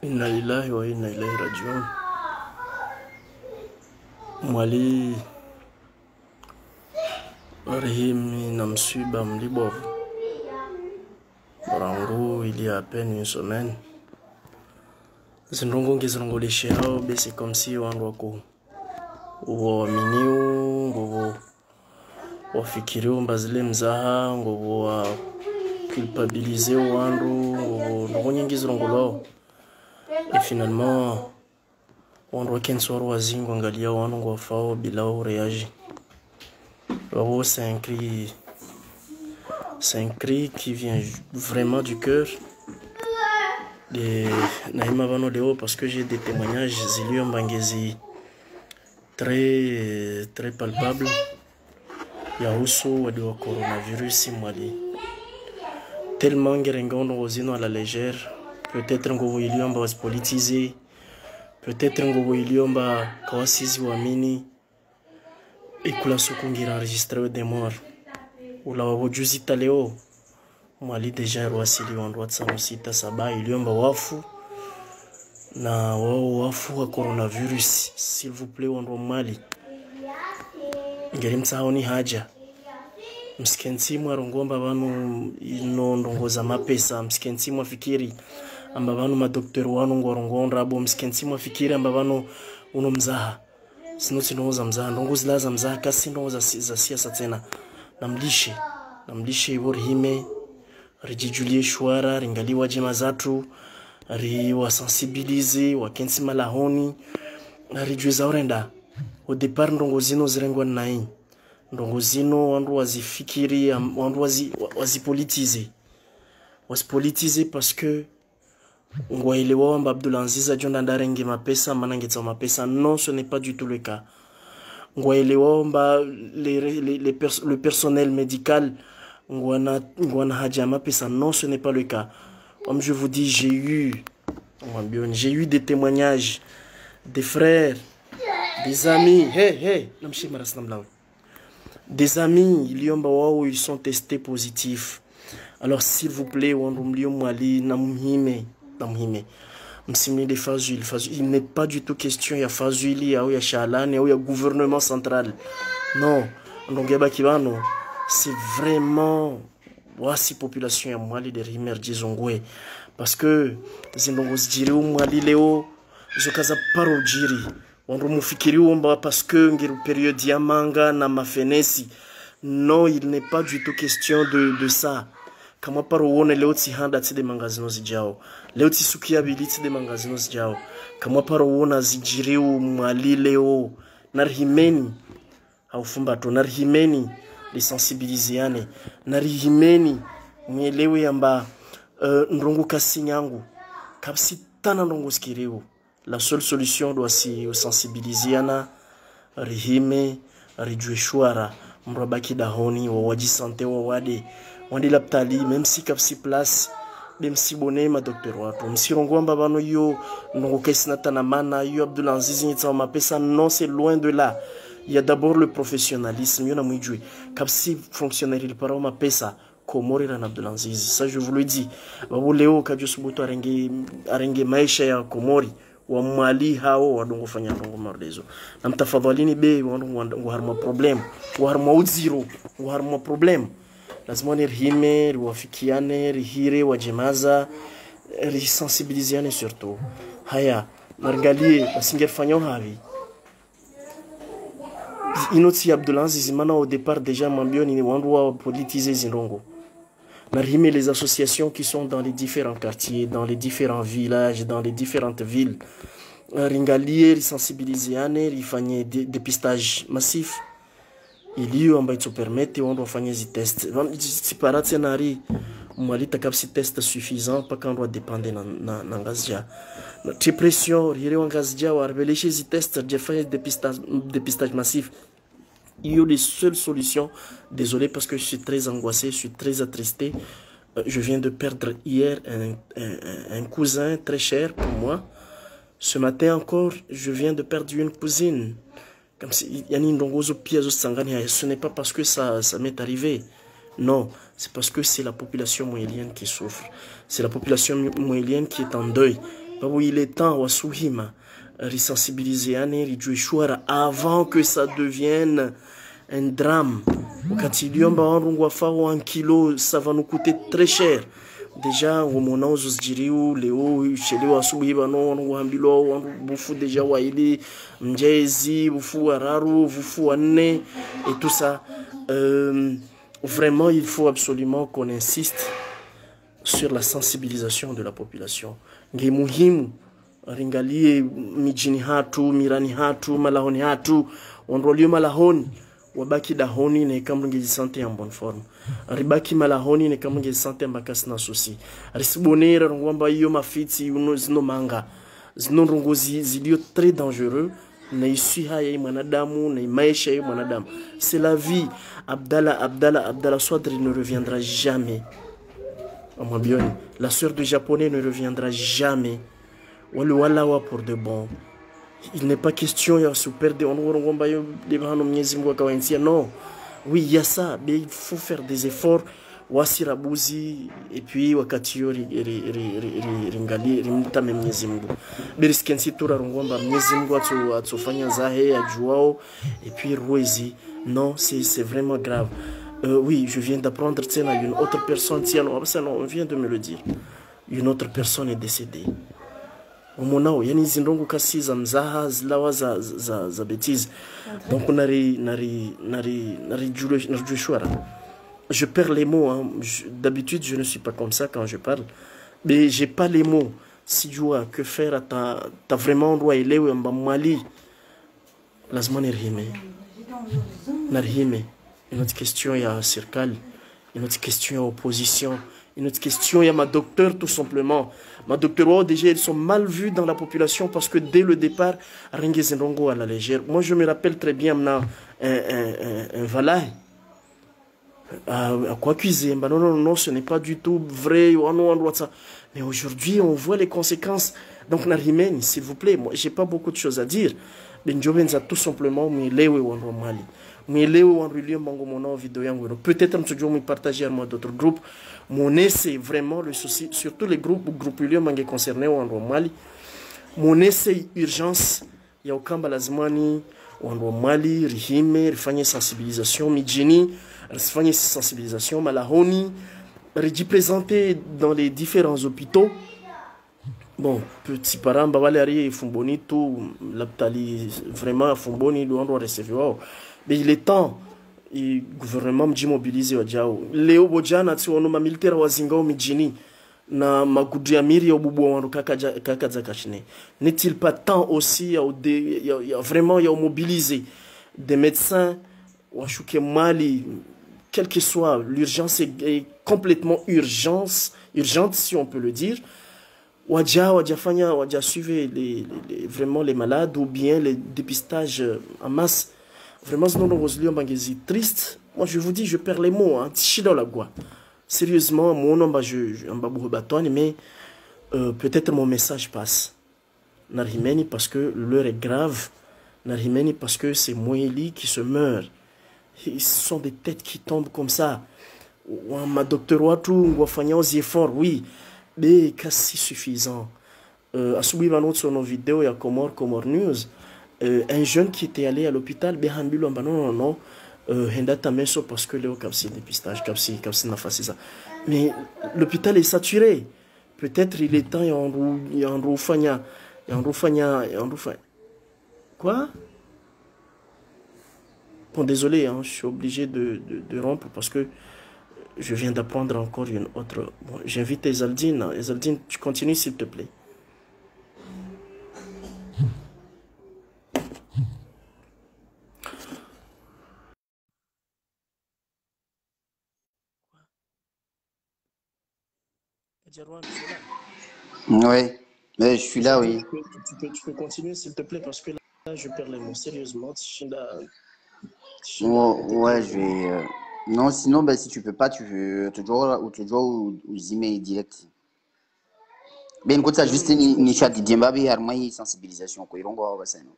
Inna lillahi wa inna ilaihi rajiun. Mwali marehemu na msiba mlibovu Orango il y a à peine une semaine. Zindongo ngizirongoleshe hao basi comme si wandu wako uaminiu ngovo wafikiriu mbazile mzaha ngovo wa culpabiliser wandu ngovo ndongo nyingi zirongolao. Et finalement wandu wakensoro wazingo angalia wandu ngo wafao bila réagir. C'est un cri qui vient vraiment du cœur de Naïma Vano Léo, parce que j'ai des témoignages Zilio Mbangezi très palpables. Yahuso Wadiwa coronavirus Mwali. Tellement Ngerengondo Rosino à la légère. Peut-être Ngovo Iliomba was politisé. Peut-être Ngovo Iliomba Kawasizi Wamini. Et Kula Sukungira enregistré des morts. Ou la wajuzi taleo Mwali deja rwasili wandwa tsamo sita saba iliomba wafu na wao wafu wa coronavirus. S'il vous plaît wandwa Mali ngeri mtsaoni haja msikensimu arongomba banu ino ndongoza mapesa msikensimu afikiri amba banu madoktori wanu ngorongonda abo msikensimu afikiri amba banu uno mzaha sinoti noza mzaha ndongozi laza mzaha kasi ndongoza za siasa tena namlishe Iborhime rijijulie shwara ringali wajema zatu riwa sensibiliser wakensi malahoni rijueza orenda au départ ndongozino zirengwa nai ndongozino wandu wazifikiri wandu wazipolitize parce que ngwaelewa wamba Abdulaziz ajonda ndarenge mapesa manangetsa mapesa. Non, ce n'est pas du tout le cas. Le personnel médical ngwana hajama pesa. Non, ce n'est pas le cas. Comme je vous dis, j'ai eu des témoignages des frères, des amis, des amis, ils sont testés positifs. Alors s'il vous plaît, il n'est pas du tout question ya fazuli ya ya shalane ou ya gouvernement central. Non, c'est vraiment wasi population ya Mwali de Rimer Dizongwe, parce que zindongo zjiri Mwali leo zokaza paro jiri wandu mufikiri omba parce que ngiru période ya manga na mafenesi. Non, il n'est pas du tout question de ça. Kama paro wone leo tihanda tide mangazino zijao. Leo tisukia bili tide mangazino zijao. Kama paro wona zijiriu Mwali leo. Narhimeni haufumbato. Narhimeni lisensibiliziane. Narhimeni mwelewe yamba ndongo kasi nyangu. Kapsi tana ndongo skireo. La seule solution doit si sensibiliziana. Rihime, rijue shwara. Mrabaki dahoni, wawaji sante wawade. Wandi laptali, même si kapsi place, même si bonne ma docteur wato. Msi rongwamba bano yo, ndongo kesi natana mana, yo Abdulaziz nitsa mapesa. Non, c'est loin de là. Il y a d'abord le professionnalisme. Yo na mwijue. Kapsi fonctionnaire il para mapesa. Komori ran Abdulaziz. Ça je vous le dis. Babu leo kajo subuto arenge maisha ya Komori. Wa Mwali hao wadongo fanya ndongo mardezo. Na mtafadhalini be wandu harma problem. Harma uziro. Harma problem. Lazima nirhime, riwafikiane, rihire, wajemaza, risensibiliziane surtout. Haya, narangalie, basingefanya havi. Inoti Abdulaziz mana au départ déjà mambioni ni wandu wa politiser zindongo. Narhime les associations qui sont dans les différents quartiers, dans les différents villages, dans les différentes villes. Ringalie, risensibiliziane, rifanye dépistage massif. Il y a un qui permet de faire des tests. Si par exemple, Mwali a des tests suffisants, pas qu'on doit dépendre de Gazja. La pression, il y a un Gazja, ou à révéler des tests, de faire des dépistages massifs. Il y a les seules solutions. Désolé parce que je suis très angoissé, je suis très attristé. Je viens de perdre hier un cousin très cher pour moi. Ce matin encore, je viens de perdre une cousine. Comme si yani ndongozo piazo sangani, ce n'est pas parce que ça m'est arrivé. Non, c'est parce que c'est la population moélienne qui souffre. C'est la population moélienne qui est en deuil. Il est temps wasuhima risensibiliser avant que ça devienne un drame. Wakati liomba wangu wafao 1 kilo, ça va nous coûter très cher. Déjà womona uzuzjiriu leo chelewa asubuhi bano wambilo bufu déjà waili mjezi bufu araru bufu wanne et tout ça. Vraiment, il faut absolument qu'on insiste sur la sensibilisation de la population. Nge muhimu ringalie mijini hatu, mirani hatu, malahoni hatu, ondrolio malahoni wabaki dahoni ne kama ngejisante en bonne forme. Ribaki malahoni ne kama ngejisante mbakasi na souci. Risibonera ngwamba iyo mafiti zino manga. Zino rongozi zilio très dangereux. C'est la vie. Abdallah Swadri ne reviendra jamais. La sœur de japonais ne reviendra jamais. Walawa pour de bon. Il n'est pas question de se perdre. Non. Oui, il y a ça, mais il faut faire des efforts. Wasirabuzi et puis wakatiyo ringali rimta Mwenyezi Mungu beriskensi tura rongomba Mwenyezi Mungu atufanya zahe ajuao et puis ruezi. Non, c'est vraiment grave. Oui, je viens d'apprendre tiens une autre personne tiens non, on vient de me le dire. Une autre personne est décédée. Omonao yani zindongo kasi za mzaha zilawa za bêtises. Donc nari jushwara. Je perds les mots. Hein. D'habitude, je ne suis pas comme ça quand je parle. Mais j'ai pas les mots. Si tu vois que faire, t'as vraiment droit à aller où Mali. Lazman Nerhime. Nerhime. Une autre question, il y a Circal. Une autre question, il y a opposition. Une autre question, il y a ma docteure, tout simplement. Ma docteure, déjà, ils sont mal vus dans la population parce que dès le départ, Ringezendongo à la légère. Moi, je me rappelle très bien, maintenant, un Valaï. À quoi cuisiner? Non, ce n'est pas du tout vrai. Mais aujourd'hui, on voit les conséquences. Donc, Narimeni, s'il vous plaît, moi, j'ai pas beaucoup de choses à dire. Benjoben a tout simplement mis lewe wan Mali. Mais lewe wan relié mango mon vidéo yango. Peut-être que je vais partager avec d'autres groupes. Mon c'est vraiment le souci, surtout les groupes liés mango concernés wan Mali. Mon c'est urgence. Il y a aucun balazmani wan Mali, rihime, rifanye sensibilisation, mijini. Faire sensibilisation, malahoni, représenté dans les différents hôpitaux. Bon, petit parent, Bavalari, Fumboni, tout, l'Aptali, vraiment, Fumboni, on doit recevoir. Mais il est temps, le gouvernement m'a mobilisé au Djao. Léo Bojana, tu as militaire wa Zinga Mijini, na Magoudjamiri au Boubou, Kakazakachine. N'est-il pas temps aussi, il y a vraiment mobilisé des médecins, Washuke Mali, quelle que soit l'urgence est complètement urgente si on peut le dire. Wadja suivre vraiment les malades ou bien les dépistages en masse. Vraiment, c'est triste. Moi, je vous dis, je perds les mots. Hein. Sérieusement, mon nom, mais peut-être mon message passe. Narimeni parce que l'heure est grave. Narimeni parce que c'est Moéli qui se meurt. Ce sont des têtes qui tombent comme ça. Ma docteur Watu, on va faire des efforts, oui, mais quasi suffisant. À Soubi Banot sur nos vidéos, il y a Comor News. Un jeune qui était allé à l'hôpital, non, Henda Meso parce que Léo Kapsi dépistage, Kapsi n'a pas ça. Mais l'hôpital est saturé. Peut-être il est temps, il y a un roufanya. Quoi? Bon, désolé, hein, je suis obligé de rompre parce que je viens d'apprendre encore une autre. Bon, j'invite Ezaldine. Ezaldine, tu continues s'il te plaît. Oui, mais je suis là, oui. Tu peux continuer s'il te plaît parce que là, je perds les mots. Sérieusement, Ouais, je vais. Non, sinon, bah, si tu peux pas, tu te dois ou emails direct. Ben, écoute, ça juste une chat de Djembabi, Harmaï, sensibilisation, quoi. Ils vont voir ça, non?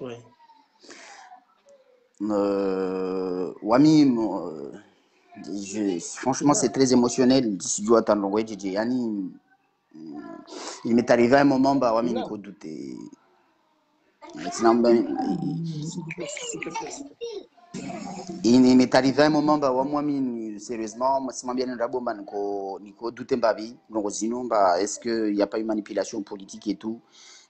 Oui. Wami, franchement, c'est très émotionnel. Si tu dois attendre, ouais, DJ, yani, il m'est arrivé un moment, bah, Wami, Nico, douter. Il m'est arrivé un moment, bah, moi, sérieusement, moi, si bien un bah, Nico, douter, bah, vie, donc, sinon, bah, est-ce qu'il n'y a pas une manipulation politique et tout?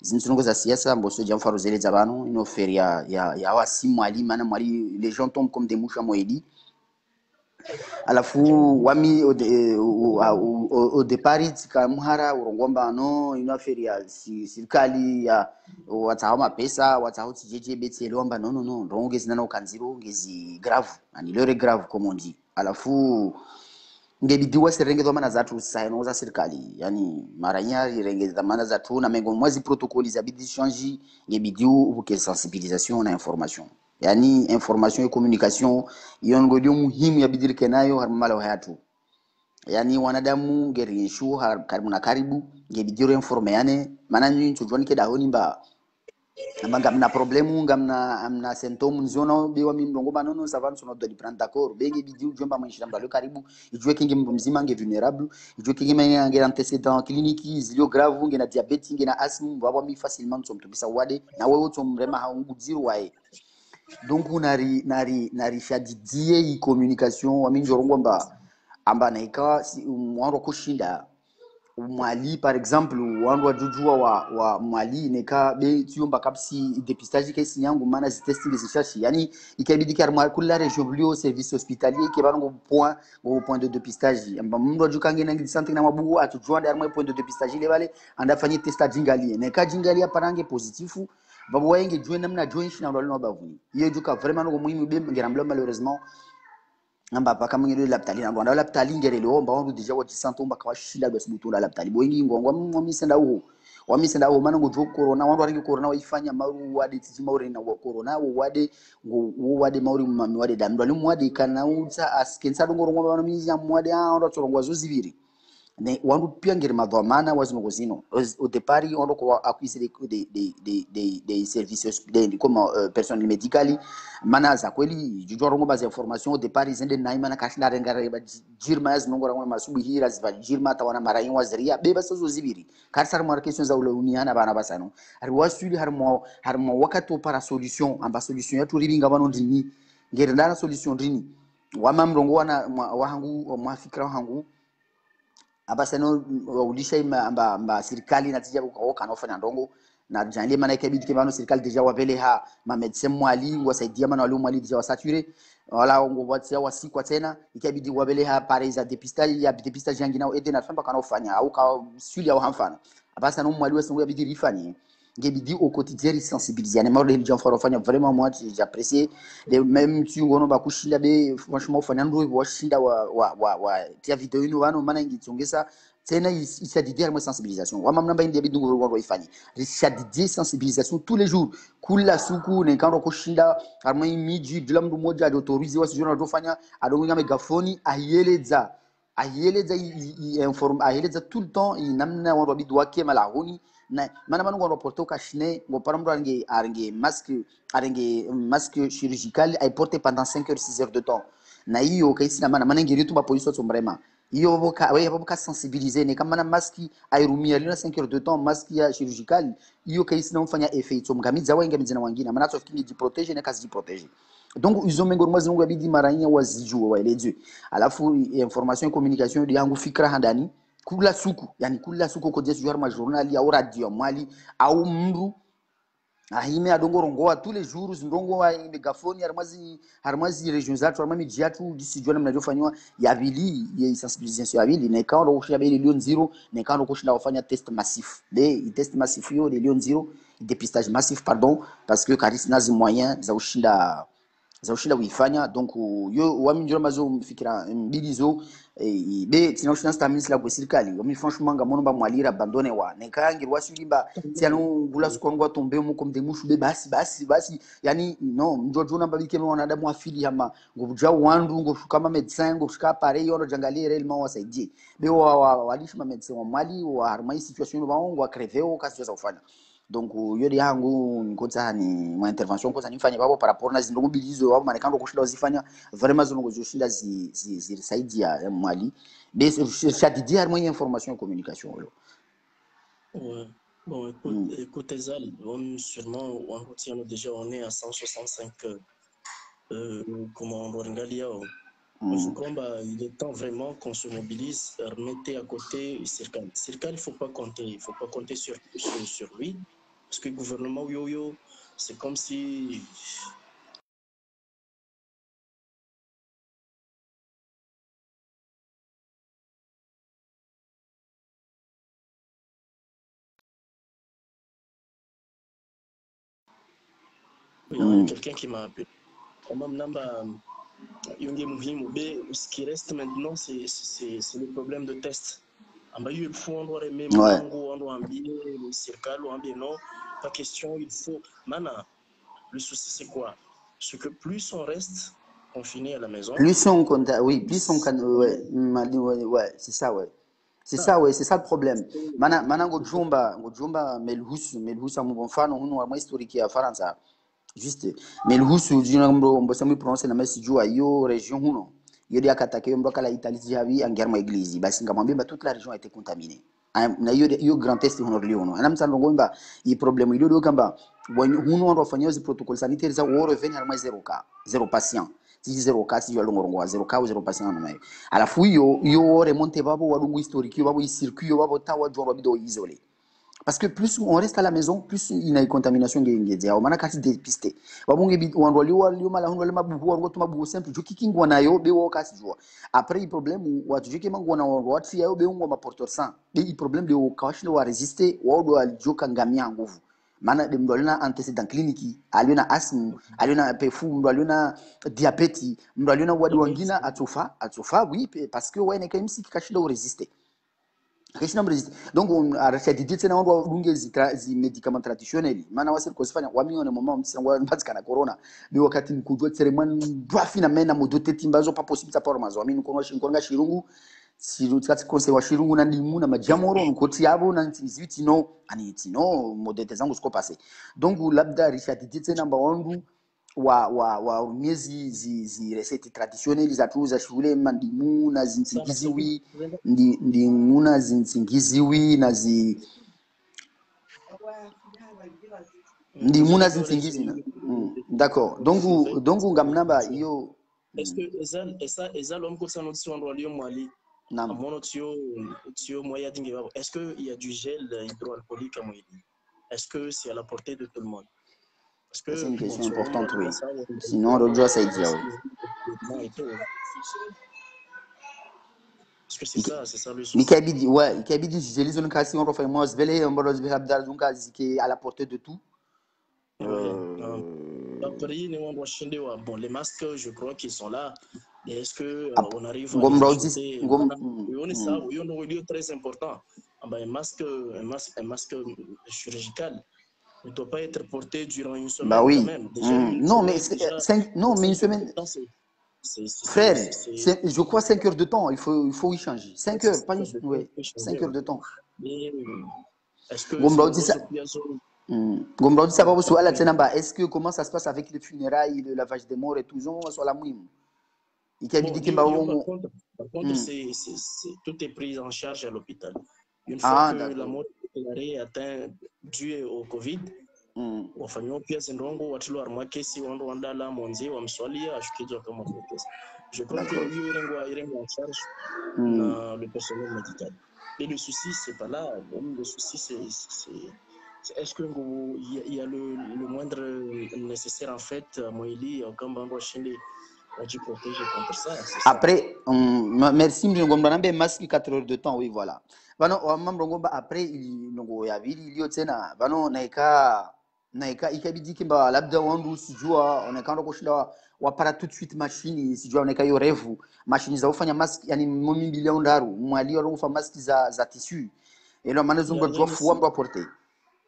Zinsungo za siasa mboso dia mfaro zele za bano ino feri ya wasi mwali mana mwali les gens tombent comme des mouches à moedi. Alafu wami au départ tikamhara urongomba no ino feri ya serikali ya watao mapesa watao tijeje betselomba no ronge zinana ukanziro ngezi grave ani lore grave comme on dit. Alafu ngebidiwa serenge dhamana zatu saino za serikali yani maranya irenge dhamana zatu na mengo mwazi protokoli za bidi change ngebidiu ubuke sensibilisation na information yani information et communication yongo dio muhimu ya bidirike nayo harmala hayatu yani wanadamu ngerinshu karibu na karibu ngebidiu informe yani maana nyinyi tujoni ke dahoni mba Amba mna problemu ngamna amna symptôme nziona bewa mimlongo banono savane sono doit prendre d'accord benge bidi ujomba mwanshira mbalo karibu ijue kingi mzima nge vulnerable ijue kingi nge antécédent clinique zilio grave nge na diabète nge na asthme baba mi facilement tumtubisa wade na wewe tumrema haungudziro wae donc nari shadidie i communication wa minjorongo amba naika mwaro kushinda mwali par exemple wandu wajujua wa mwali neka be tuyomba kapsi dépistage kesi yangu mana zi testing zishashi yani ikabidi karma kula region blio service hospitalier ke bango point de dépistage amba mndo ajukange na ngi santé na mabugu atujua ndarma point de dépistage le bale anda fanye testa jingali neka jingali aparange positifu babu wenge jwe namna join shi na ndo no bavuni iyo juka vraiment no muhimu be ngeramlo malheureusement amba paka mwingine laptali na ndo laptali ngere le omba wandu deja wati santomba kwa shila do sibuto la laptali boingi ngongwa mmisenda uho wamisenda uho mana ngojo corona wandu aringi corona waifanya maru wade tiji mauri na corona wade wade mauri mami wade damdo alimu wade kana uza askensa ngoro ngomba bana mizi ya mwade ando tsorongwa zozibiri ne wandu pia ngere madhamana wazino zino au départ on ko acquise des services comme personnel médical mana za kweli jujoro ngomba za information au départ zende na imana kashina rengare ba jirma yaz nongora ngoma masubi hira ziva jirma tawana marayin wazriya beba sazo zibiri karsar mar question za uluniana bana basano har wasuli har mo wakato para solution amba solution ya turibi ngabano ndini ngere ndana solution ndini wama mrongo wana wahangu mwafikra hangu abasano ulisha amba serikali natija kwa kanofanya ndongo na janle mana ikabidi kebano serikali deja wavele ha ma medecin mwali wasaidia mana walimu mwali deja wasature wala ngo watia wasikwa tena ikabidi wavele ha pare za dépistage yangi nao ede na famba kanofanya au ka suli au hamfana abasano mwali wasingo yabidi rifanye ngebidi au quotidien sensibiliser na maro les gens fanya vraiment moi j'apprécie les même tu ngono bakushinda be franchement fanya ndo washinda wa tia video ino wano mana ngitsongesa tena isadidia moi sensibilisation wa mamna baindi bidu ngoro wa ifanye isadidia sensibilisation tous les jours kula suku ne kando kushinda harma miji bila mdu moja autorize wasijona ndofanya adonga megafoni ayeleza informe ayeleza tout le temps inamna wa bidu wake malahuni na mana manu ngo porto ka shine ngo paramdo arenge masque chirurgical ay porter pendant 5 heures 6 heures de temps na hiyo kaisi na mana ngiri tu ba police to mrema hiyo boka sensibiliser ne kama na masque airumia lina 5 heures de temps masque ya chirurgical hiyo kaisi na mfanya effet to mgamiza wenga mizina wangina mana to fikini jiprotege na kazi jiprotege donc izo mengo mwazi ngo abidi maranya wazijua waeleje alafu information et communication yangu fikra handani kula suku yani kula suku ko jesu jarma journal au radio mwali au mru ahime adongorongoa tous les jours ndongo wa megafoni harmazi regions zatu harmami jiatu disijona mnajofanywa ya vili ya sensibilisation ya vili na kando kushinda ile Lyon 0 na kando kushinda wafanya test massif de test massif yo de Lyon 0 dépistage massif pardon parce que karis nazi moyen za ushinda uifanya donc yo waminjora mazo mfikira mbilizo be tinoshina stamins la serikali wami franchement ngamono ba mwalira abandone wa nekangi wasulimba tiano ngula sukongwa tombe mu comme des mouches be basi yani non njojo namba bike no wanadamu afili hama ngobuja wandu ngofukama médecin ngofika pareil yoro jangalie réellement wasaidie be walishi ma médecin wa mwali wa harmai situation ba ngo crever au kasi za ufanya donc yodi yangu nikoza ni ma intervention koza nifanya babo par rapport na zindogo bilizo wao marekani kushinda wazifanya vraiment zindogo zoshinda saidia mwali mais shadidi har moyen information et communication Ouais. Bon, écoute Ezal, sûrement, on retient déjà, on est à 165 comment on je crois il est temps vraiment qu'on se mobilise, remettez à côté Sirkal. Sirkal, il faut pas compter sur lui, parce que le gouvernement yo-yo, c'est comme si... Il y a quelqu'un qui m'a appelé. Ce qui reste maintenant, c'est le problème de test. Il faut non, pas question, il faut. Maintenant, le souci c'est quoi? C'est que plus on reste confiné à la maison, plus on compte, oui, plus on can, ouais, c'est ça, ouais. C'est ça, ouais, c'est ça le problème. Maintenant, Godjumba, Melhus, mon mfano, huno wa historiki ya Faransa. Juste, Melhus, jina mbo prononce na mesi jua yo région huno. Yodi akatake yo mboka la Italie javi angerma église. Basi ngamwambia toute la région a été contaminée. Na yo grand test huno liono. Ana msando ngomba i problème ile do kamba huno ndo wafanyia zi protocole sanitaire za wo revenir harma 0 cas, 0 patient. Si 0 cas si jalo ngorongo 0 cas ou 0 patient na nayo. Alafu yo remonte babo wadungu historique babo i circuit babo tawa joro bido isolé. Parce que plus on reste à la maison, plus il y a une contamination qui est on a kasi dépisté. Babunge on doit liwa mala on doit mabubu on doit mabubu simple jo kiki ngwana yo be wo kasi jo. Après il problème watu jo kema ngwana watu ya be ngwa porteur sang. Il problème de o kawashi wa résister wa do jo kangamia nguvu. Mana de mdolina antecedent clinique, aliona asthme, aliona pefu, mdolina diabète, mdolina wadi wangina atofa oui parce que ouais ne quand même si kashi do résister. Donc on a dit que on doit zi médicaments traditionnels maana wasi kusifanya wamione mama msangwa mpatikana corona bi wakati mkujwa tseremani dwafi na mena modote timbazo pas possible ça pour mazo amini konga shirungu si tsatsi conseil wa shirungu na ndimu na majamoro nkoti yabo na nziviti no ani tino modete zangu siko passé donc labda Richard dit namba wangu wa miezi zi reseti traditionnel za tu za shule mandimu na zinsingiziwi ndimu na zinsingiziwi na ndimu na zinsingizi na d'accord donc ngamnamba iyo est-ce que eza l'homme ko tsano tsi wando aliyo mwali nam amono tio moya dinge babo est-ce que il y a du gel hydroalcoolique à moyen est-ce que c'est à la portée de tout le monde? C'est une question importante, oui. Sinon, le droit, ça y dit, oui. Parce que c'est ça le souci. Mikabidi, ouais, Mikabidi, j'ai lu une question, on refait moi, Zvele, on va le Abdal, donc, qui est à la portée de tout. Après, bon, les masques, je crois qu'ils sont là. Et est-ce qu'on arrive à les acheter? On est ça, oui, très important. Un masque chirurgical ne doit pas être porté durant une semaine. Bah oui. Quand même. Déjà, non, mais une semaine. Frère, je crois 5 heures de temps. Il faut y changer. 5 heures, pas une semaine. Ouais, 5 heures de temps. Est-ce que Gombradi, ça va vous sur la Tsenamba. Est-ce que comment ça se passe avec les funérailles, le lavage des morts et tout ça, sur la mouime? Par contre, tout est pris en charge à l'hôpital. Une fois que la mort est atteinte due au Covid, wafanywa pia zindongo watilo arma kesi wando wandala monzi wa mswalia ashukizwa kama kesi. Je crois que hiyo irengo en charge na le personnel médical. Et le souci c'est pas là, le souci c'est est-ce que il y a le moindre nécessaire en fait à Moïli comme bango chinde tu protéger contre ça. Après merci mjongomba masque 4 heures de temps oui voilà. Bano mamrongomba après il nongo ya vili ilio tena bano naika ikabidi kimba labda wandu sijua onekana kushinda wapara tout de suite machine sijua oneka hiyo revu machine za kufanya mask yani momi bilioni ndaru mwali wao kufanya mask za tissu elo manazunga jofu wambo apporter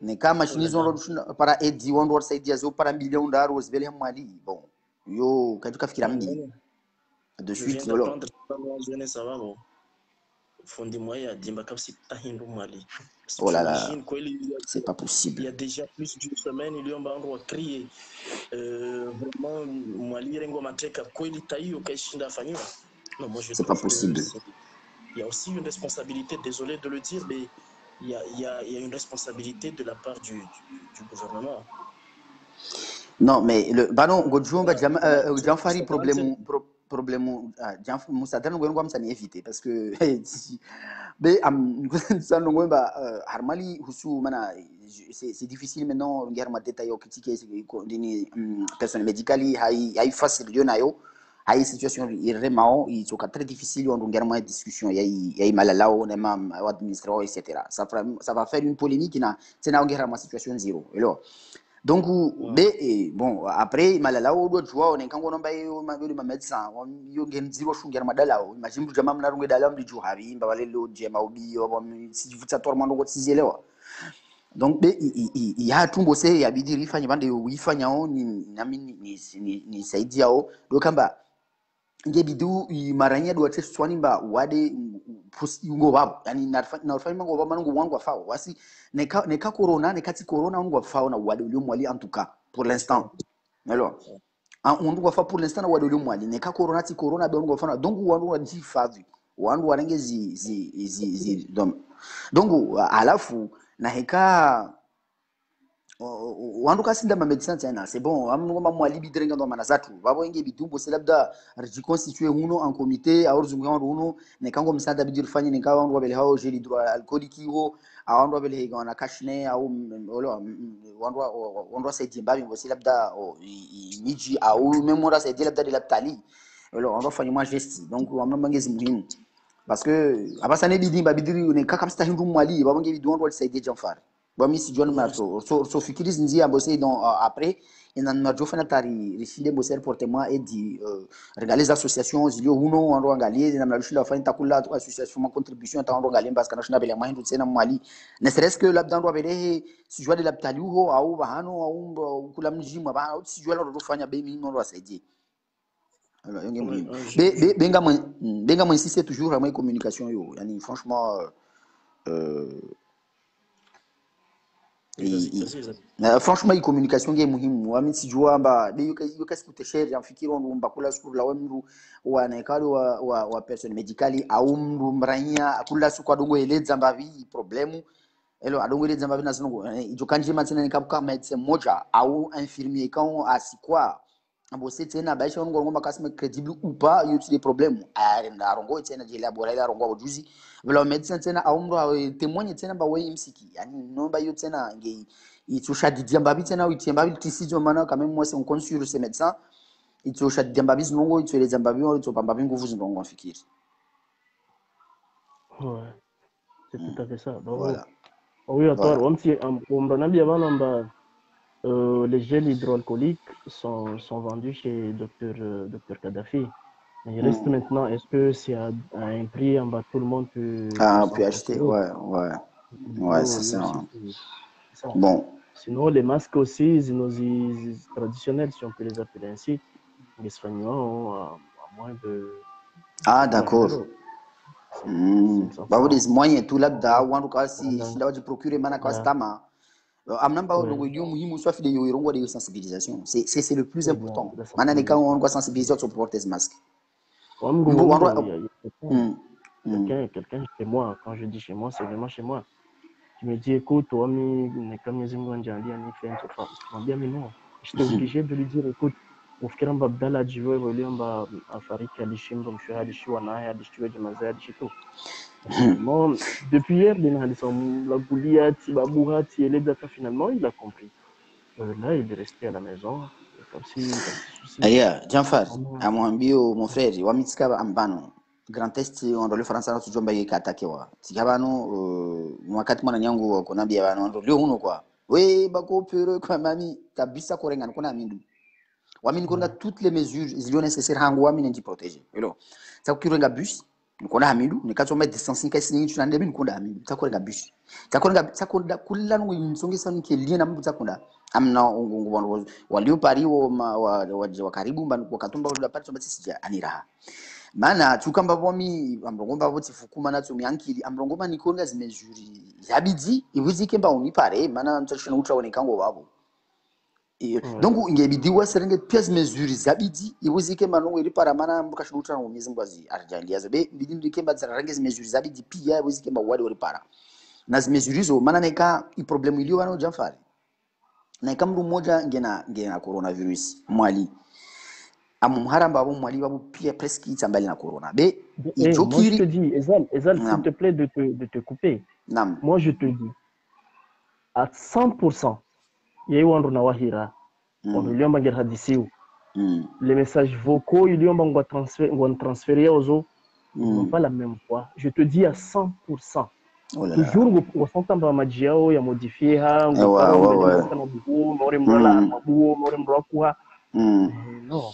neka machine hizo para edi wandu wasaidia zo para milioni ndaru zibele mwali bon yo katika fikira mdi de suite voilà. Fondi Moya Dimba Kapsi Tahindo Mali. Oh là là, T'imagines quoi, c'est pas il possible. y a déjà plus d'une semaine, il y a un endroit crié. Vraiment, Mali Rengo Mateka, quoi il taille au Kaishinda Fanima. Non, moi je C'est pas trouve que possible. il y a aussi une responsabilité, désolé de le dire, mais il y a une responsabilité de la part du gouvernement. Non, mais le banon Godjumba Janfari Voilà, problème Moussa Dan Gwen Gwam Sani éviter parce que mais ça non ba harmali husu mana c'est difficile maintenant ngar ma détail au critiquer dini personne médicali hay facile yo nayo hay situation irremao il est très difficile on ngar ma discussion yai malala on même administrateur etc. Ça va faire une polémique na c'est na ngar ma situation zéro alors donc bon après malala o do jwa on kan gono bay o mabiri ma médecin on yo gen zero shungera madala o imagine bu jama mna runge dalam di juhabi mba wale lo jema obi o bon si vuta torma no got sizelewa donc il y a tumbo se ya bidiri fanya bande yo wifanya o ni saidi yao do kamba nge bidu maranya do test swani ba wade ngo babo yani na fanya ngo babo ngo wangu afao wasi neka corona nekati corona ngo afao na wade ulio mwali en tout cas pour l'instant alors on ngo afao pour l'instant na wade ulio mwali neka corona ti corona be ngo afao donc wangu wadi favi wangu wanenge zi donc alafu na heka wandu kasinda ma médecin tena c'est bon amno ma mwali bidrenga ndo manazatu babo inge bitumbo c'est labda reconstituer uno en comité a orzunga uno ne kango msada bidir fanye ne kawa wandu bele hao gel hydroalcoolique ho a wandu bele higa na kashne au wandu sa dimbabi ngo c'est labda miji au memora sa labda de laptali alors on va faire moi geste donc amno mangezi muhimu parce que abasane bidimba bidiri ne kakamsta hindu mwali babo nge bidu wandu sa Janfari bami si John Marto so fikiris nzi ambose donc après ina marjo fana tari risile boser portement et di regaler les associations zilio uno ando angalie na mlalushila fana takula association ma contribution ta ando angalie parce que na bele mahindu tsena mwali ne serait-ce que labda ando bele si joie de la ptaliho au bahano au kula mjima ba si joie ndo fanya be mi ndo asaidie alors yenge muhimu benga mo insister toujours à ma communication yo yani franchement franchement hii communication nge muhimu wami sijua mba de yuka sikute share amfikiri ndo mbakula siku la wemru wa naikalo wa person medically au mru mranya akula siku adongo eleza mbavi problemu elo adongo eleza mbavi na sinongo ijokanje matsena nikabuka medecin moja au infirmier quand asikwa ambose tena baisha ngo ngomba kasme credible ou pas yuti des problèmes na rongo tena je labora ila rongo bojuzi vela medecin tena au mru témoigne tena ba we msiki yani nomba yo tena nge itusha didiambabi tena uitiambabi tisizo mana quand même moi c'est on compte sur ces médecins itusha didiambabi zinongo itueleza mbabi wao itopambabi nguvu zinongo afikiri ouais c'est tout à fait ça donc voilà oui attends on si on banabia bana les gels hydroalcooliques sont vendus chez docteur Kadhafi. Mais il reste maintenant, est-ce que c'est à un prix en bas tout le monde peut acheter ouais c'est ça. Bon. Sinon, les masques aussi, traditionnels, si on peut les appeler ainsi, les soignants ont à moins de... Ah, d'accord. Bah, des moyens, tout là-dedans, ou en tout cas, si là, je procure mana kastama, amnamba donc il y a muhimu soit fide yo irongo de sensibilisation. C'est le plus important. Mana ne quand on doit sensibiliser sur porter ce masque. Quelqu'un chez moi, quand je dis chez moi, c'est vraiment chez moi. Tu me dis, écoute, toi, comme les bien, mais non. J'étais obligé de lui dire, écoute, ufikira mba Abdalla ajiwe waliyo mba afariki alishimba mshuha alishiwa naye alishiwa jamaza alishito. Depuis hier, la Gouliati, Babouhati, et les data finalement, il a compris. Là, il est resté à la maison, comme si souci. Aya, Janfari, amwambio mon frère, wamitika ambano. Grand Est on le français na tujomba yeka atakewa. Tikabano wakati mwana nyangu konambia bano ndo leo huno kwa. We bako pere kwa mami tabisa korenga kona mindu. Wamini konda toutes les mesures zilio nécessaires hangu wamini ndi protéger. Hello. Ça kurenga bus nkona hamindu nikacho mettre distancing kasi nyingi tunande bin konda hamindu. Ça korenga bus. Ça konda kulala ngo insongesa nke lien na mbu zakunda. Amna walio pari wa karibu mba wakatumba ule pari chomba sisi aniraha. Mana tukamba bomi amrongomba voti fukuma na tsomi ankili amrongomba nikonga zimezuri zabidzi iwizike mba unipare mana mtashona utraoneka ngo wabo. Donc ingebidi waserenge pièces mesures zabidi iwizike manongo iri para mana mbukashona utraongo mizi ngwazi arjandiazo be bidi ndike mba zarange mesures zabidi pia iwizike mba wadi ori para. Na mesures zo mana neka I problème ilio wana ujamfari. Na ikamru moja ngena coronavirus mwali amumharamba abo mwali babo pia presque itambali na corona be moi je te dis Ezal s'il te plaît de te couper. Moi je te dis à 100% yeye wandu na wahira iliomba ngera hadisiu les messages vocaux iliomba ngwa transférer aux pas la même fois, je te dis à 100%. Toujours on s'entend dans maji yao ya modifier ha non.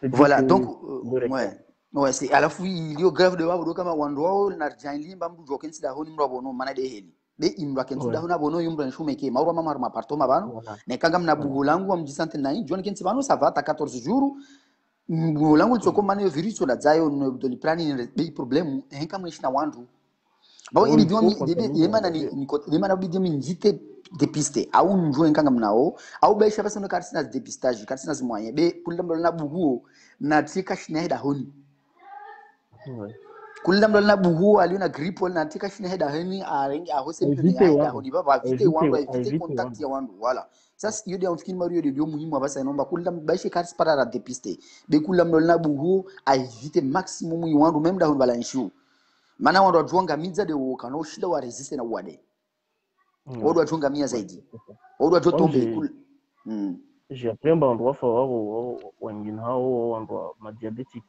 Voilà, donc ouais c'est à la fois il y a grave de wabo kama wandwao na janlimba mbu jokensi da honi mrabo no mana de heli be imra kensu da hona bono yumbra shumeke mauro mama maparto mabano ne kanga mna bugulangu am disante nai jon kensi bano ça va ta 14 jours bugulangu tsoko mane virus la zayo no do liprani be problème en kama ishina wandu ba ili diomi yemana ni yemana bidi mi njite dépister au njoo nkanga mnao au be shaba sono karsina dépistage karsina zimoye be kulambo na buguo na tika shina da honi kulambo na buguo aliona grippe na tika shina heda honi arengi a hose ya honi baba vite wangu evite contact ya wangu voilà sasa hiyo ndio mfikiri mario ndio muhimu abasa inomba kulambo baishe karsi para la dépister be kulambo na buguo a evite maximum wangu même da honi balanshu mana wandu wajwanga midza de wokano shida wa resiste na wade wadu wajwanga mia zaidi wadu wajotombe j'ai appris un endroit fort wengine hao wandu ma diabétique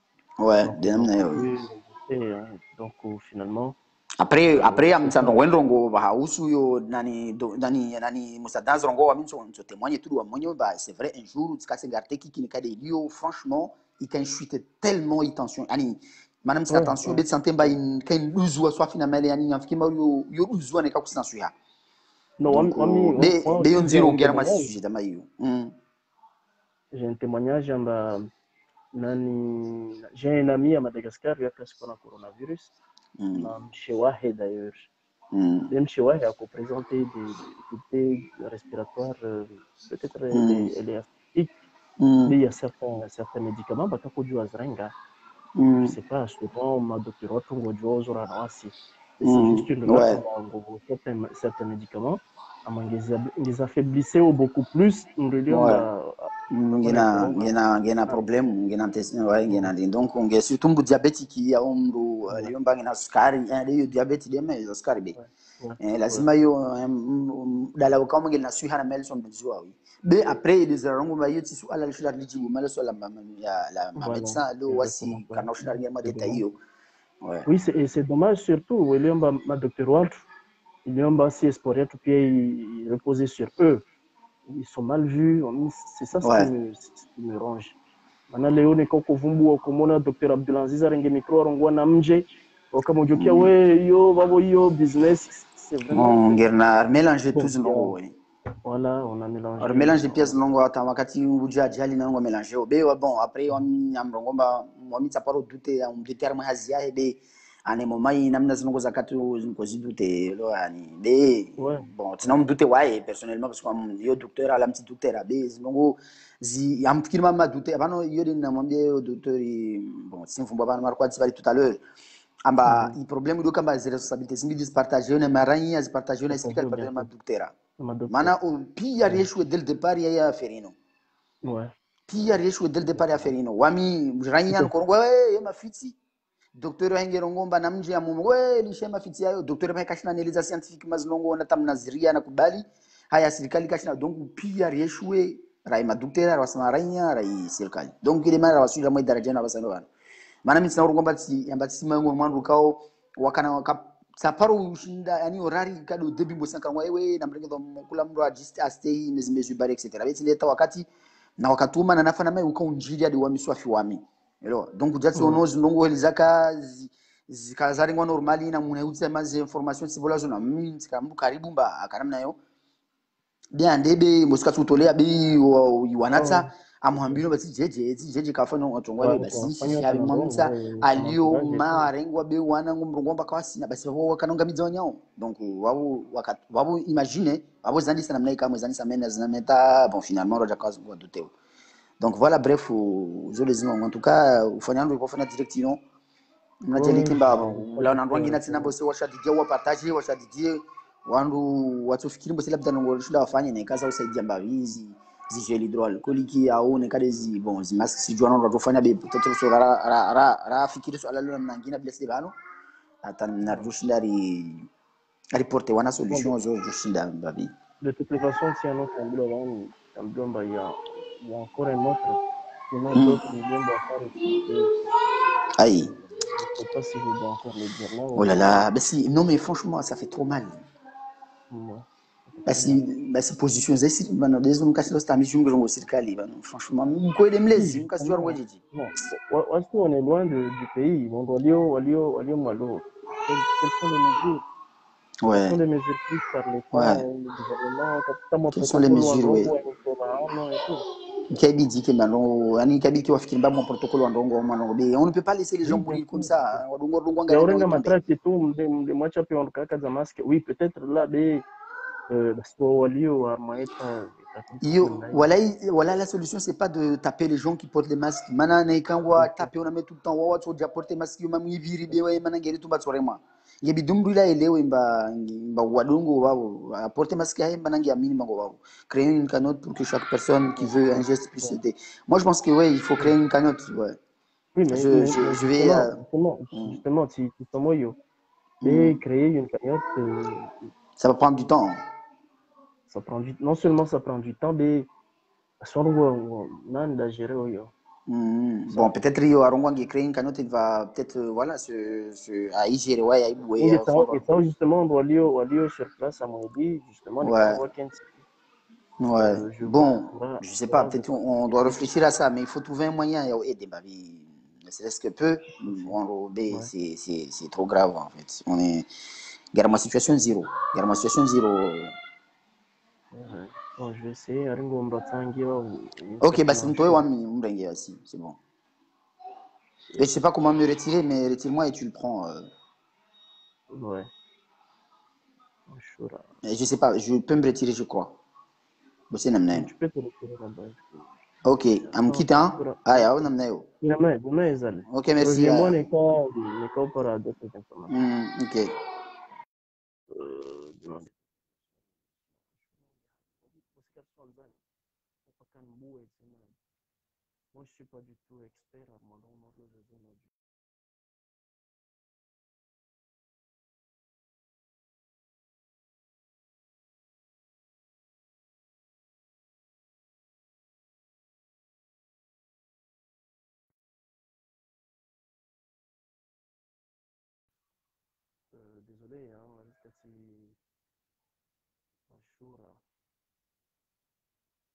donc finalement après amtsando wendrongo bahausu yo nani musadanzo rongo wa minso témoigner tout wa monyo ba c'est vrai un jour tskase garte ki ni kade lio franchement il can chute tellement intention ani manam sa attention bet santé ba in ken uzwa swa finalement yani yamfiki ma yo uzwa ne ka kusansu ya non be yon zero ngera ma sujet dama yo j'ai un témoignage j'ai un ami à Madagascar, il a presque un coronavirus. Chez Wahe d'ailleurs. Même chez Wahe, il a présenté des respiratoires, peut-être elle est asthmatique, mais il y a certains médicaments, bah, quand on azrenga, je ne sais pas, souvent, ma docteur, c'est juste une loi, certains médicaments, les affaiblissait beaucoup plus, ngena problem ngena test ngena donc nge surtout mbu diabétique ya umru yomba ngena sukari yo diabetes de mais sukari be lazima yo dala kama ngena suha na melson bizwa be après des rango ba yoti su ala shida lijibu mala so la médecin lo wasi kana shida ngema détaillé oui c'est dommage surtout yomba ma docteur Walter yomba si esporer tout pied reposer sur eux. Ils sont mal vus, c'est ça ce qui me ronge. Maintenant, Léo n'est qu'au Vumbu, comme on a Dr Abdulaziz Arenge Micro, on a Mje, au Kamojokia, yo, business, c'est vraiment. On mélanger tous nos. Voilà, on a mélangé. On mélange les pièces longues, Tamakati, Uja, Jali, on mélange. Bon, après, on a mis sa parole douter, on détermine Asia, et ane momai namna zinongo zakatu zinkozidute lo yani be bon tinam dute wae personnellement parce que yo docteur ala mti docteur be zinongo zi amfikiri mama dute abano yo na mwambie yo docteur bon sinfumba bana marquat sibali tout à l'heure amba i problème do kamba zero responsabilité singi dispartager na maranyi az partager na expliquer le problème docteur mana o pia riesho dès le départ ya ferino pia riesho dès le départ ya ferino wami ranyan ko yo mafiti docteur wengero ngomba na mji ya mumu lishema fiti yayo docteur ba kashina analiza scientifique mazlongo na tamnaziria na kubali haya serikali kashina donc pia rieshwe raima docteur wasema rainya rai serikali donc ile mara wasuli mwa daraja na basano bana maana mimi sina ngomba si ambati mangu mwandu kao wakana saparu ushinda yani orari kado debi bosanka wewe na mrengezo kula mro adjust stay mezu bare etc beti leta wakati na wakatuma na nafana mai ukaunjili hadi wa miswafi wami hello donc jatsi onozi ndongo elizaka zikazari ngwa normali na munayutsa maze information sibola zona mimi sikambu karibu mba akanamna yo bien ndebe mosika tutolea bi wanatsa amwambino basi jeje kafanya watongwa be basi Wafanya shabi kanandongo mwamsa kama alio mchungaji tu. marengwa be wana ngumrongo bakawasina basi wao kanonga midzonyao donc wabo imaginer wabo zandisa namna ikamwe zandisa mena zinameta bon finalement roja kazi kwa duteo. Donc voilà, bref, aux les en tout cas, ufanyando ilipofanya direct non mnajali Oui, kimba la pas na ngina tena bose washadidia wa partage washadidie wandu watufikiri bose labda ngo shida wafanye na kaza usaidia mbavizi zigel hydroalcoolique au ne kadezi bon zimaski sijua ndo tufanya be peut-être so ra fikiri so alalo na ngina blessé bano ata na rushindari reporter wana solution zo rushinda mbavi. de toutes les façons, si un autre Amblomba, il y a encore un autre. Il y en a d'autres Mblomba à faire expliquer. Aïe. Je ne sais pas si je dois encore le dire là. Oh là là, bah si, non mais franchement, ça fait trop mal. Ouais, ça fait trop mal. Basi position zesi bana dezo mkasi lo stami jungo jongo serikali bana franchement mko ile mlezi Oui, mkasi jwa justement. ngwejeji. Non, parce qu'on est loin du pays. On doit aller au Malo. Quelles sont les mesures? Quelles Ouais, sont les mesures prises par l'État, ouais. le gouvernement, quand mon Quelles sont les protocole ou un mesures, ouais. rongo, et tout. Kabidi ke bano ani kabidi wafikiri ba mon protocole wa ndongo wa ndongo be on ne peut pas laisser les gens Oui, bien mourir comme sûr. ça wadongo dongo Il y a ngane un ndo tombe. matraque et tout, des moitiés puis on caca de masque. Oui, peut-être là, des walio armaeta Yo, voilà la solution, c'est pas de taper les gens qui portent les masques. Mana na ikangwa taper on a met tout le temps wa watu ja porter masque yo mamu yiviri be wa mana ngeri tumba tsorema. Yebi dumbu la elewe mba wadongo wao porter masque ya mba nangi amini mango wao. Créer une cagnotte pour que chaque personne qui veut un geste puisse aider. Moi je pense que ouais, il faut créer une cagnotte, ouais. Oui, Je vais justement, si tu et créer une cagnotte, ça va prendre du temps. Ça prend non seulement ça prend du temps, mais nan da gérer. Bon, peut-être Rio Arongwangi créer une cagnotte, il va peut-être voilà à y gérer, ouais, à y bouer, Et ça, justement, on doit aller sur place à Moïdi, justement, les ouais. Kangwa Ouais. Bon, je sais pas, peut-être de on doit réfléchir à ça, mais il faut trouver un moyen d'aider ma vie. Ne serait-ce que peu, ouais. c'est trop grave en fait. On est. Regarde ma situation zéro. Regarde ma situation zéro. Ouais. Bon, je vais essayer. Ok, bah c'est toi, aussi, c'est bon. Et je sais pas comment me retirer, mais retire-moi et tu le prends. Ouais. Je sais pas, je peux me retirer, je crois. Tu peux te retirer là-bas. Ok, am kita. Ah, ya, on a Ok, merci. Reviens-moi les cas pour d'autres informations. Ok. Moi, je suis pas du tout expert à mon nom, désolé, hein,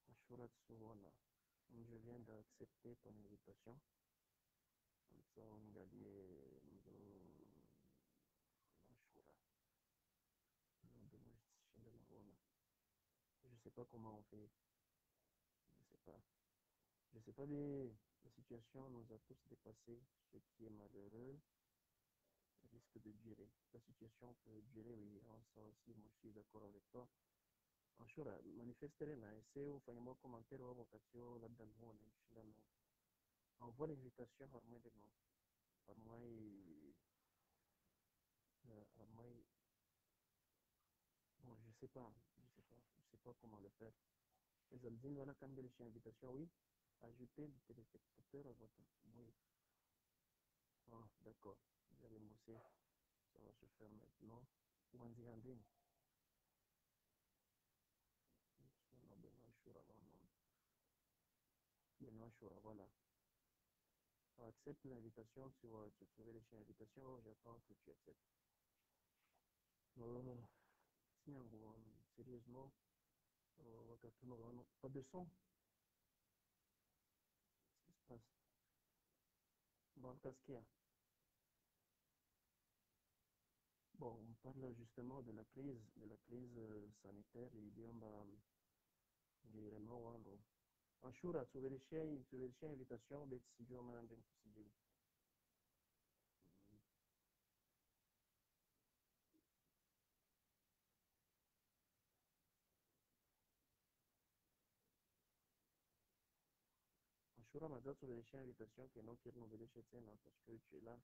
Ashura Tsuwana. Je viens d'accepter ton invitation. Comme ça, on va aller Ashura. Je sais pas comment on fait. Je sais pas. Je sais pas, la situation nous a tous dépassé. Ce qui est malheureux risque de durer. La situation peut durer, oui. Ça aussi, moi, je suis d'accord avec toi. Ashura, manifester na essai ou faire un commentaire ou vocation là-dedans, envoie l'invitation par moi de non. Par moi, bon, je sais pas comment le faire. Les Alzines, voilà, quand il y a invitation, oui, ajouter le téléspectateur à votre. Oui. Ah, d'accord. Vous allez mousser. Ça va se faire maintenant. Ou en dire en ligne. Benoît Choura, voilà. Accepte l'invitation, tu trouver les invitations, j'attends que tu acceptes. Sérieusement, pas de son. Qu'est-ce qui se passe? Bon, qu'est-ce qu'il y a? Bon, on parle justement de la crise sanitaire et il y a vraiment Anshura, tu veux invitation, bet si tu as un bien possible. Anshura m'a dit tu veux invitation que non, qui renouveler chez toi, parce que tu es là.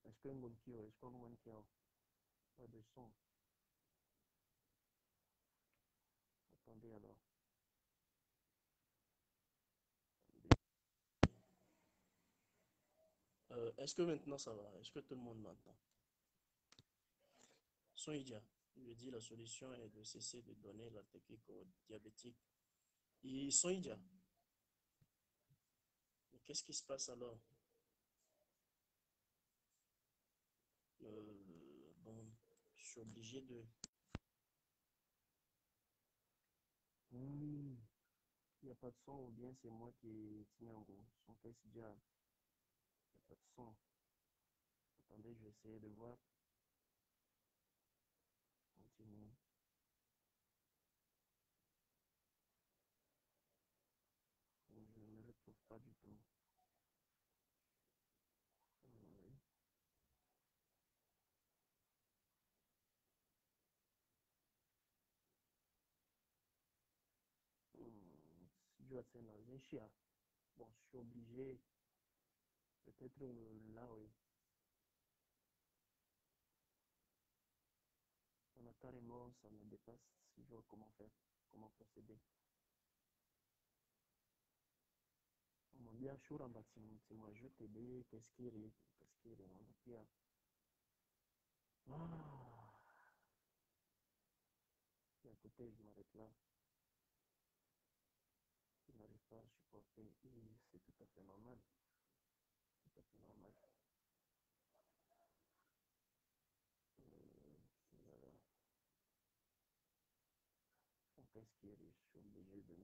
Est-ce que un bon qui est-ce qu'on a un qui pas de son? Attendez alors. Est-ce que maintenant ça va? Est-ce que tout le monde m'entend? Soïdia, je dis la solution est de cesser de donner la technique aux diabétiques. Ils sont idiots. Mais qu'est-ce qui se passe alors? Bon, je suis obligé de... Il n'y a pas de son, ou bien c'est moi qui tiens en gros. Son test déjà, il n'y a pas de son. Attendez, je vais essayer de voir. Continue. Je ne me retrouve pas du tout. Oui. Si je vais dans un chien, bon, je suis obligé, peut-être là, oui. On a carrément, ça me dépasse si je vois comment faire, comment procéder. On m'a bien chaud en bâtiment, tu m'as je t'aider, qu'est-ce qu'il est, on a bien. Ah, et à côté, je m'arrête là. Je n'arrive pas à supporter, et c'est tout à fait normal. Tout à fait normal. Voilà. Donc, qu'est-ce qu'il est, je suis obligé de